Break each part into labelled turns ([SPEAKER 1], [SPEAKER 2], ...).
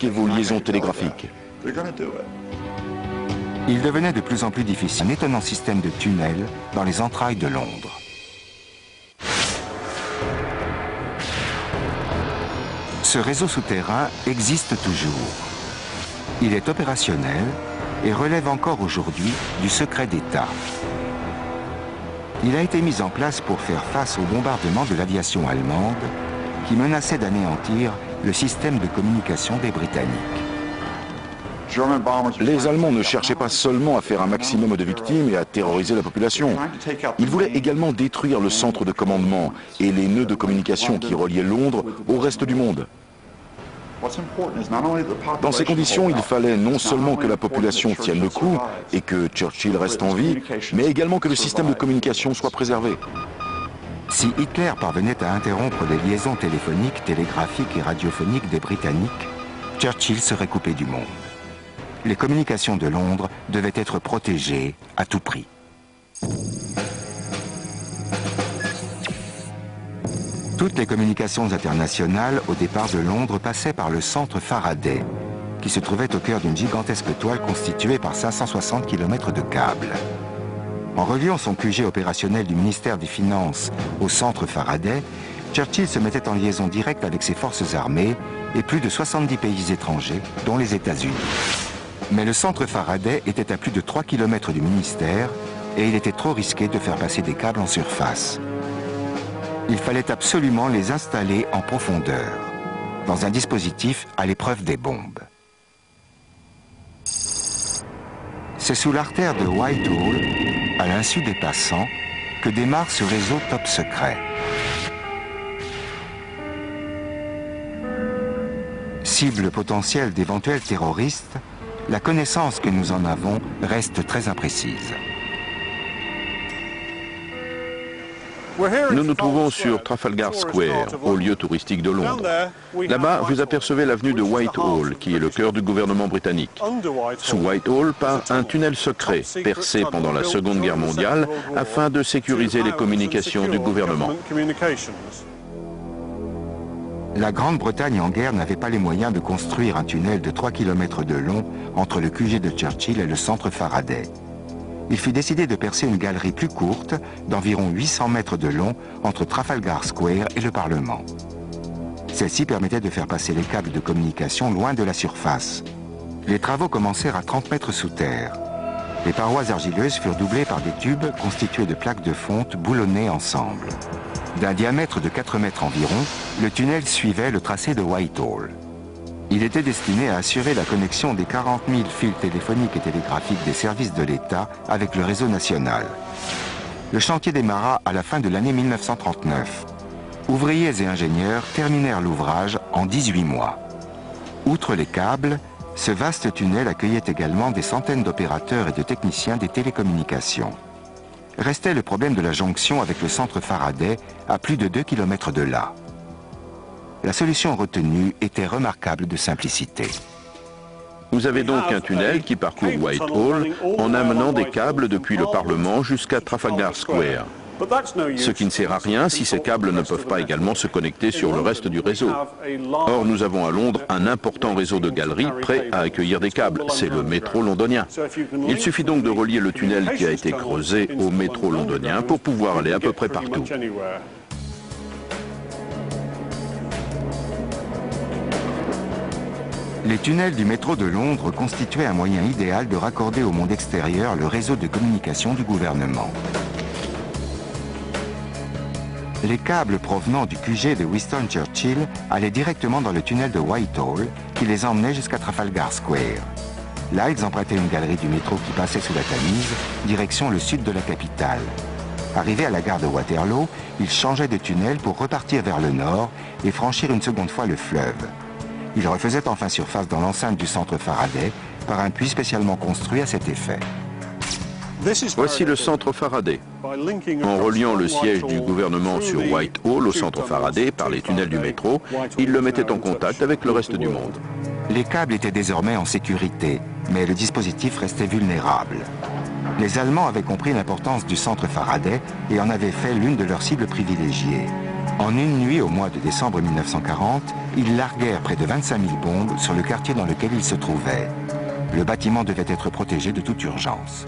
[SPEAKER 1] attaquer vos liaisons télégraphiques.
[SPEAKER 2] Il devenait de plus en plus difficile un étonnant système de tunnels dans les entrailles de Londres. Ce réseau souterrain existe toujours. Il est opérationnel et relève encore aujourd'hui du secret d'État. Il a été mis en place pour faire face au bombardement de l'aviation allemande qui menaçait d'anéantir le système de communication des Britanniques.
[SPEAKER 1] Les Allemands ne cherchaient pas seulement à faire un maximum de victimes et à terroriser la population. Ils voulaient également détruire le centre de commandement et les nœuds de communication qui reliaient Londres au reste du monde. Dans ces conditions, il fallait non seulement que la population tienne le coup et que Churchill reste en vie, mais également que le système de communication soit préservé.
[SPEAKER 2] Si Hitler parvenait à interrompre les liaisons téléphoniques, télégraphiques et radiophoniques des Britanniques, Churchill serait coupé du monde. Les communications de Londres devaient être protégées à tout prix. Toutes les communications internationales au départ de Londres passaient par le centre Faraday, qui se trouvait au cœur d'une gigantesque toile constituée par 560 km de câbles. En reliant son QG opérationnel du ministère des Finances au centre Faraday, Churchill se mettait en liaison directe avec ses forces armées et plus de 70 pays étrangers, dont les États-Unis. Mais le centre Faraday était à plus de 3 km du ministère et il était trop risqué de faire passer des câbles en surface. Il fallait absolument les installer en profondeur, dans un dispositif à l'épreuve des bombes. C'est sous l'artère de Whitehall, à l'insu des passants, que démarre ce réseau top secret. Cible potentielle d'éventuels terroristes, la connaissance que nous en avons reste très imprécise.
[SPEAKER 1] Nous nous trouvons sur Trafalgar Square, au lieu touristique de Londres. Là-bas, vous apercevez l'avenue de Whitehall, qui est le cœur du gouvernement britannique. Sous Whitehall part un tunnel secret, percé pendant la Seconde Guerre mondiale, afin de sécuriser les communications du gouvernement.
[SPEAKER 2] La Grande-Bretagne en guerre n'avait pas les moyens de construire un tunnel de 3 km de long entre le QG de Churchill et le centre Faraday. Il fut décidé de percer une galerie plus courte, d'environ 800 mètres de long, entre Trafalgar Square et le Parlement. Celle-ci permettait de faire passer les câbles de communication loin de la surface. Les travaux commencèrent à 30 mètres sous terre. Les parois argileuses furent doublées par des tubes constitués de plaques de fonte boulonnées ensemble. D'un diamètre de 4 mètres environ, le tunnel suivait le tracé de Whitehall. Il était destiné à assurer la connexion des 40 000 fils téléphoniques et télégraphiques des services de l'État avec le réseau national. Le chantier démarra à la fin de l'année 1939. Ouvriers et ingénieurs terminèrent l'ouvrage en 18 mois. Outre les câbles, ce vaste tunnel accueillait également des centaines d'opérateurs et de techniciens des télécommunications. Restait le problème de la jonction avec le centre Faraday à plus de 2 km de là. La solution retenue était remarquable de simplicité.
[SPEAKER 1] Vous avez donc un tunnel qui parcourt Whitehall en amenant des câbles depuis le Parlement jusqu'à Trafalgar Square. Ce qui ne sert à rien si ces câbles ne peuvent pas également se connecter sur le reste du réseau. Or, nous avons à Londres un important réseau de galeries prêt à accueillir des câbles. C'est le métro londonien. Il suffit donc de relier le tunnel qui a été creusé au métro londonien pour pouvoir aller à peu près partout.
[SPEAKER 2] Les tunnels du métro de Londres constituaient un moyen idéal de raccorder au monde extérieur le réseau de communication du gouvernement. Les câbles provenant du QG de Winston Churchill allaient directement dans le tunnel de Whitehall qui les emmenait jusqu'à Trafalgar Square. Là, ils empruntaient une galerie du métro qui passait sous la Tamise, direction le sud de la capitale. Arrivés à la gare de Waterloo, ils changeaient de tunnel pour repartir vers le nord et franchir une seconde fois le fleuve. Ils refaisaient enfin surface dans l'enceinte du centre Faraday par un puits spécialement construit à cet effet.
[SPEAKER 1] Voici le centre Faraday. En reliant le siège du gouvernement sur Whitehall au centre Faraday par les tunnels du métro, ils le mettaient en contact avec le reste du monde.
[SPEAKER 2] Les câbles étaient désormais en sécurité, mais le dispositif restait vulnérable. Les Allemands avaient compris l'importance du centre Faraday et en avaient fait l'une de leurs cibles privilégiées. En une nuit, au mois de décembre 1940, ils larguèrent près de 25 000 bombes sur le quartier dans lequel ils se trouvaient. Le bâtiment devait être protégé de toute urgence.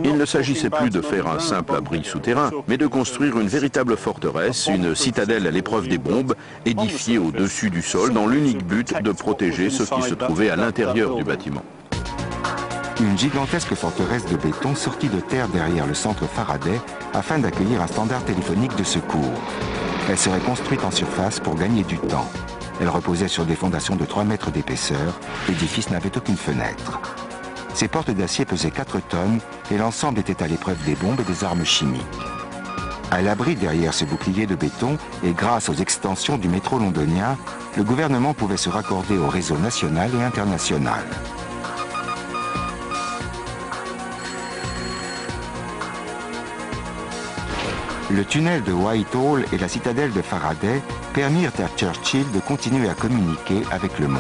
[SPEAKER 1] Il ne s'agissait plus de faire un simple abri souterrain, mais de construire une véritable forteresse, une citadelle à l'épreuve des bombes, édifiée au-dessus du sol dans l'unique but de protéger ceux qui se trouvaient à l'intérieur du bâtiment.
[SPEAKER 2] Une gigantesque forteresse de béton sortit de terre derrière le centre Faraday afin d'accueillir un standard téléphonique de secours. Elle serait construite en surface pour gagner du temps. Elle reposait sur des fondations de 3 mètres d'épaisseur. L'édifice n'avait aucune fenêtre. Ses portes d'acier pesaient 4 tonnes et l'ensemble était à l'épreuve des bombes et des armes chimiques. À l'abri derrière ce bouclier de béton et grâce aux extensions du métro londonien, le gouvernement pouvait se raccorder au réseau national et international. Le tunnel de Whitehall et la citadelle de Faraday permirent à Churchill de continuer à communiquer avec le monde.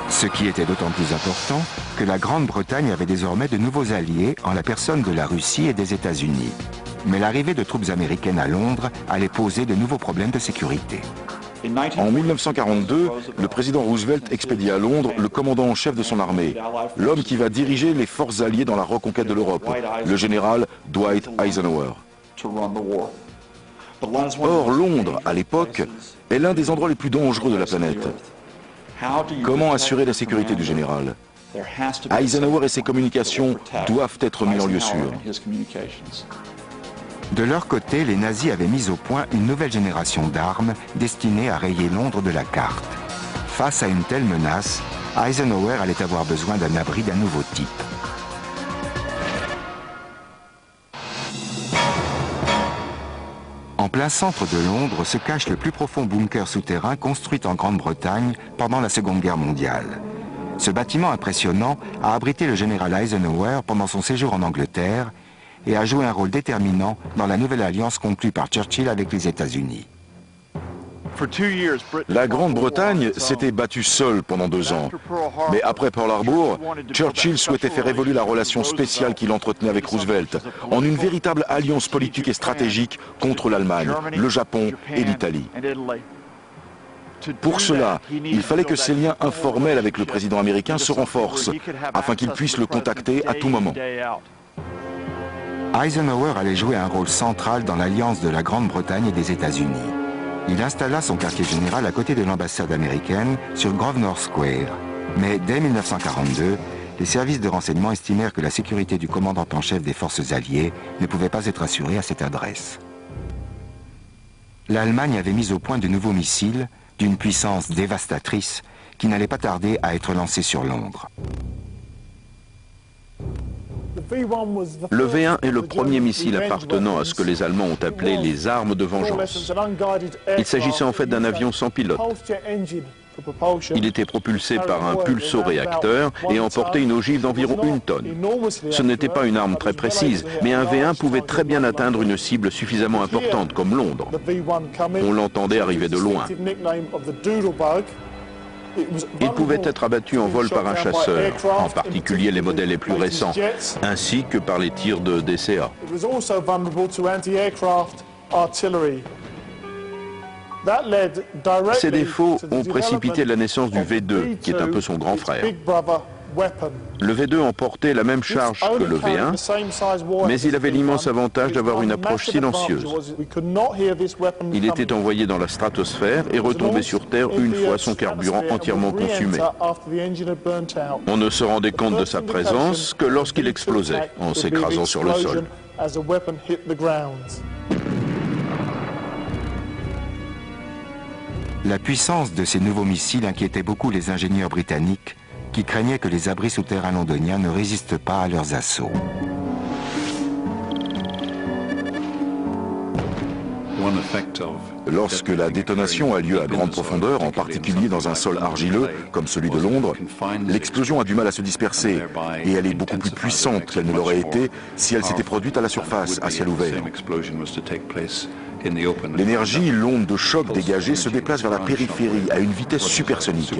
[SPEAKER 2] Ce qui était d'autant plus important que la Grande-Bretagne avait désormais de nouveaux alliés en la personne de la Russie et des États-Unis. Mais l'arrivée de troupes américaines à Londres allait poser de nouveaux problèmes de sécurité.
[SPEAKER 3] En 1942, le président Roosevelt expédie à Londres le commandant en chef de son armée, l'homme qui va diriger les forces alliées dans la reconquête de l'Europe, le général Dwight Eisenhower. Or, Londres, à l'époque, est l'un des endroits les plus dangereux de la planète. Comment assurer la sécurité du général? Eisenhower et ses communications doivent être mis en lieu sûr.
[SPEAKER 2] De leur côté, les nazis avaient mis au point une nouvelle génération d'armes destinées à rayer Londres de la carte. Face à une telle menace, Eisenhower allait avoir besoin d'un abri d'un nouveau type. En plein centre de Londres se cache le plus profond bunker souterrain construit en Grande-Bretagne pendant la Seconde Guerre mondiale. Ce bâtiment impressionnant a abrité le général Eisenhower pendant son séjour en Angleterre et a joué un rôle déterminant dans la nouvelle alliance conclue par Churchill avec les États-Unis.
[SPEAKER 3] La Grande-Bretagne s'était battue seule pendant 2 ans. Mais après Pearl Harbor, Churchill souhaitait faire évoluer la relation spéciale qu'il entretenait avec Roosevelt en une véritable alliance politique et stratégique contre l'Allemagne, le Japon et l'Italie. Pour cela, il fallait que ses liens informels avec le président américain se renforcent afin qu'il puisse le contacter à tout moment.
[SPEAKER 2] Eisenhower allait jouer un rôle central dans l'alliance de la Grande-Bretagne et des États-Unis. Il installa son quartier général à côté de l'ambassade américaine sur Grosvenor Square. Mais dès 1942, les services de renseignement estimèrent que la sécurité du commandant en chef des forces alliées ne pouvait pas être assurée à cette adresse. L'Allemagne avait mis au point de nouveaux missiles d'une puissance dévastatrice qui n'allait pas tarder à être lancés sur Londres.
[SPEAKER 1] Le V1 est le premier missile appartenant à ce que les Allemands ont appelé les armes de vengeance. Il s'agissait en fait d'un avion sans pilote. Il était propulsé par un pulsoréacteur et emportait une ogive d'environ 1 tonne. Ce n'était pas une arme très précise, mais un V1 pouvait très bien atteindre une cible suffisamment importante comme Londres. On l'entendait arriver de loin. Il pouvait être abattu en vol par un chasseur, en particulier les modèles les plus récents, ainsi que par les tirs de DCA. Ces défauts ont précipité la naissance du V2, qui est un peu son grand frère. Le V2 emportait la même charge que le V1, mais il avait l'immense avantage d'avoir une approche silencieuse. Il était envoyé dans la stratosphère et retombait sur Terre une fois son carburant entièrement consumé. On ne se rendait compte de sa présence que lorsqu'il explosait, en s'écrasant sur le sol.
[SPEAKER 2] La puissance de ces nouveaux missiles inquiétait beaucoup les ingénieurs britanniques qui craignaient que les abris souterrains londoniens ne résistent pas à leurs assauts.
[SPEAKER 3] Lorsque la détonation a lieu à grande profondeur, en particulier dans un sol argileux comme celui de Londres, l'explosion a du mal à se disperser et elle est beaucoup plus puissante qu'elle ne l'aurait été si elle s'était produite à la surface, à ciel ouvert. L'énergie, l'onde de choc dégagée se déplace vers la périphérie à une vitesse supersonique.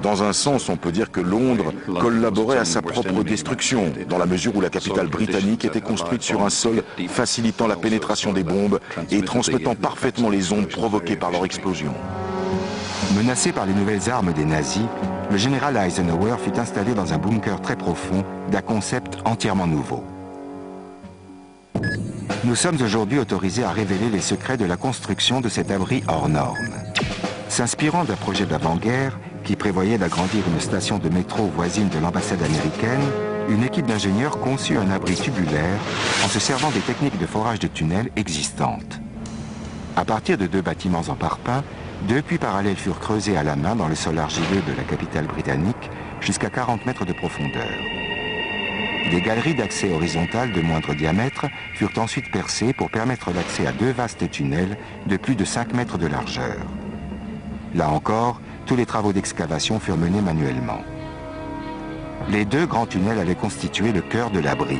[SPEAKER 3] Dans un sens, on peut dire que Londres collaborait à sa propre destruction, dans la mesure où la capitale britannique était construite sur un sol facilitant la pénétration des bombes et transmettant parfaitement les ondes provoquées par leur explosion.
[SPEAKER 2] Menacé par les nouvelles armes des nazis, le général Eisenhower fut installé dans un bunker très profond d'un concept entièrement nouveau. Nous sommes aujourd'hui autorisés à révéler les secrets de la construction de cet abri hors norme. S'inspirant d'un projet d'avant-guerre qui prévoyait d'agrandir une station de métro voisine de l'ambassade américaine, une équipe d'ingénieurs conçut un abri tubulaire en se servant des techniques de forage de tunnels existantes. À partir de 2 bâtiments en parpaing, 2 puits parallèles furent creusés à la main dans le sol argileux de la capitale britannique jusqu'à 40 mètres de profondeur. Des galeries d'accès horizontales de moindre diamètre furent ensuite percées pour permettre l'accès à 2 vastes tunnels de plus de 5 mètres de largeur. Là encore, tous les travaux d'excavation furent menés manuellement. Les 2 grands tunnels allaient constituer le cœur de l'abri.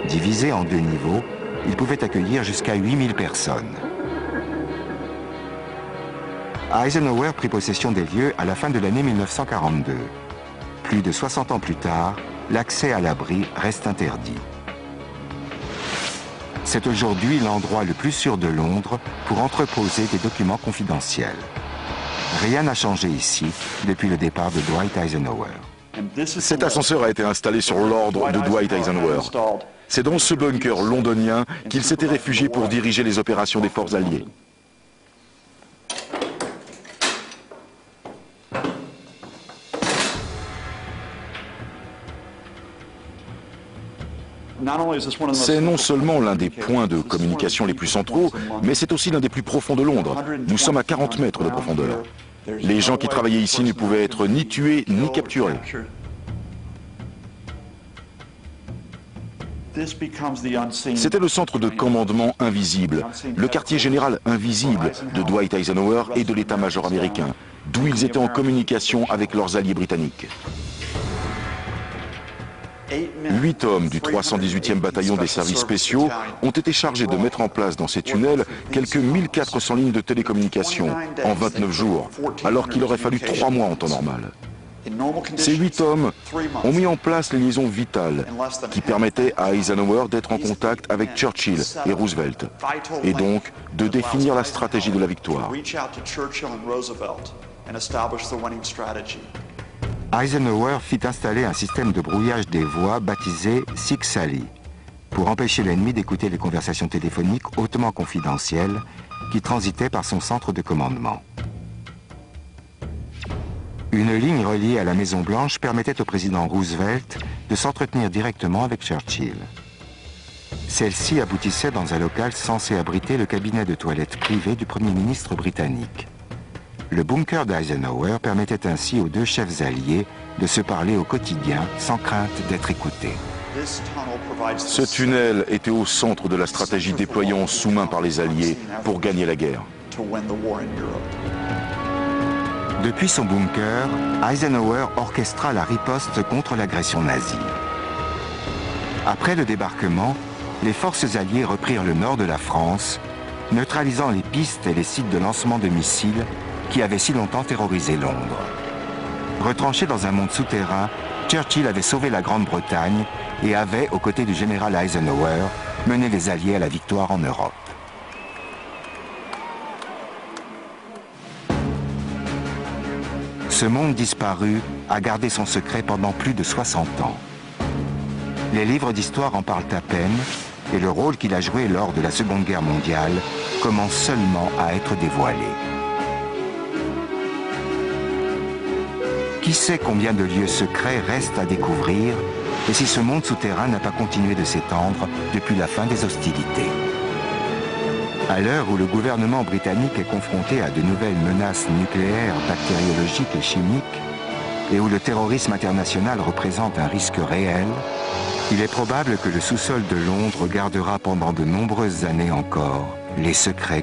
[SPEAKER 2] Divisés en 2 niveaux, ils pouvaient accueillir jusqu'à 8000 personnes. Eisenhower prit possession des lieux à la fin de l'année 1942. Plus de 60 ans plus tard, l'accès à l'abri reste interdit. C'est aujourd'hui l'endroit le plus sûr de Londres pour entreposer des documents confidentiels. Rien n'a changé ici depuis le départ de Dwight Eisenhower.
[SPEAKER 3] Cet ascenseur a été installé sur l'ordre de Dwight Eisenhower. C'est dans ce bunker londonien qu'il s'était réfugié pour diriger les opérations des forces alliées. C'est non seulement l'un des points de communication les plus centraux, mais c'est aussi l'un des plus profonds de Londres. Nous sommes à 40 mètres de profondeur. Les gens qui travaillaient ici ne pouvaient être ni tués ni capturés. C'était le centre de commandement invisible, le quartier général invisible de Dwight Eisenhower et de l'état-major américain, d'où ils étaient en communication avec leurs alliés britanniques. 8 hommes du 318e bataillon des services spéciaux ont été chargés de mettre en place dans ces tunnels quelques 1400 lignes de télécommunications en 29 jours, alors qu'il aurait fallu 3 mois en temps normal. Ces 8 hommes ont mis en place les liaisons vitales qui permettaient à Eisenhower d'être en contact avec Churchill et Roosevelt, et donc de définir la stratégie de la victoire.
[SPEAKER 2] Eisenhower fit installer un système de brouillage des voix baptisé Six Alley pour empêcher l'ennemi d'écouter les conversations téléphoniques hautement confidentielles qui transitaient par son centre de commandement. Une ligne reliée à la Maison-Blanche permettait au président Roosevelt de s'entretenir directement avec Churchill. Celle-ci aboutissait dans un local censé abriter le cabinet de toilette privé du Premier ministre britannique. Le bunker d'Eisenhower permettait ainsi aux 2 chefs alliés de se parler au quotidien sans crainte d'être écoutés.
[SPEAKER 3] Ce tunnel était au centre de la stratégie déployée en sous-main par les Alliés pour gagner la guerre.
[SPEAKER 2] Depuis son bunker, Eisenhower orchestra la riposte contre l'agression nazie. Après le débarquement, les forces alliées reprirent le nord de la France, neutralisant les pistes et les sites de lancement de missiles qui avaient si longtemps terrorisé Londres. Retranché dans un monde souterrain, Churchill avait sauvé la Grande-Bretagne et avait, aux côtés du général Eisenhower, mené les Alliés à la victoire en Europe. Ce monde disparu a gardé son secret pendant plus de 60 ans. Les livres d'histoire en parlent à peine et le rôle qu'il a joué lors de la Seconde Guerre mondiale commence seulement à être dévoilé. Qui sait combien de lieux secrets restent à découvrir et si ce monde souterrain n'a pas continué de s'étendre depuis la fin des hostilités. À l'heure où le gouvernement britannique est confronté à de nouvelles menaces nucléaires, bactériologiques et chimiques, et où le terrorisme international représente un risque réel, il est probable que le sous-sol de Londres gardera pendant de nombreuses années encore les secrets